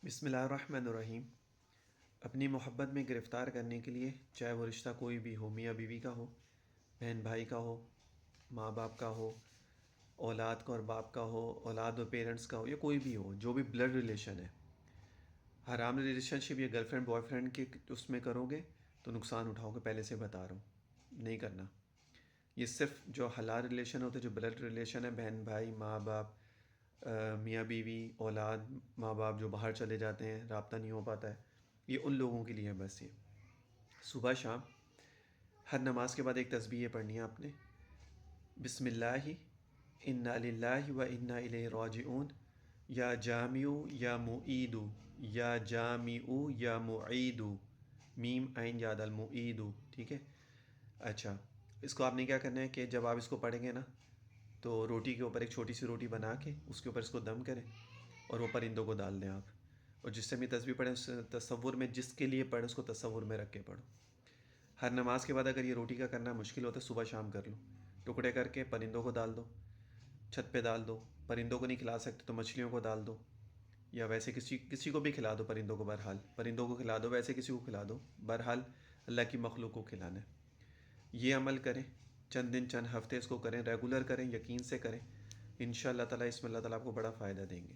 بسم اللہ الرحمن الرحیم۔ اپنی محبت میں گرفتار کرنے کے لیے، چاہے وہ رشتہ کوئی بھی ہو، میاں بیوی کا ہو، بہن بھائی کا ہو، ماں باپ کا ہو، اولاد کا اور باپ کا ہو، اولاد اور پیرنٹس کا ہو، یا کوئی بھی ہو، جو بھی بلڈ ریلیشن ہے، حرام ریلیشن شپ یا گرل فرینڈ بوائے فرینڈ کے اس میں کرو گے تو نقصان اٹھاؤ گے، پہلے سے بتا رہا ہوں، نہیں کرنا۔ یہ صرف جو حلال ریلیشن ہوتے ہیں، جو بلڈ ریلیشن ہے، بہن بھائی، ماں باپ، میاں بیوی، اولاد، ماں باپ جو باہر چلے جاتے ہیں، رابطہ نہیں ہو پاتا ہے، یہ ان لوگوں کے لیے ہے بس۔ یہ صبح شام ہر نماز کے بعد ایک تسبیح پڑھنی ہے آپ نے، بسم اللہ انا للہ و انا الیہ راجعون، یا جامع یا معید، یا جامع یا معید، میم عین یاد المعید، ٹھیک ہے۔ اچھا، اس کو آپ نے کیا کرنا ہے کہ جب آپ اس کو پڑھیں گے نا، تو روٹی کے اوپر ایک چھوٹی سی روٹی بنا کے اس کے اوپر اس کو دم کریں اور وہ پرندوں کو ڈال دیں آپ، اور جس سے بھی تسبیح پڑھیں اس تصور میں، جس کے لیے پڑھیں اس کو تصور میں رکھ کے پڑھو۔ ہر نماز کے بعد اگر یہ روٹی کا کرنا مشکل ہوتا ہے، صبح شام کر لو، ٹکڑے کر کے پرندوں کو ڈال دو، چھت پہ ڈال دو۔ پرندوں کو نہیں کھلا سکتے تو مچھلیوں کو ڈال دو، یا ویسے کسی کو بھی کھلا دو، پرندوں کو بہرحال پرندوں کو کھلا دو، ویسے کسی کو کھلا دو، بہرحال اللہ کی مخلوق کو کھلانا ہے۔ یہ عمل کریں، چند دن چند ہفتے اس کو کریں، ریگولر کریں، یقین سے کریں، انشاءاللہ تعالیٰ اس میں اللہ تعالیٰ آپ کو بڑا فائدہ دیں گے۔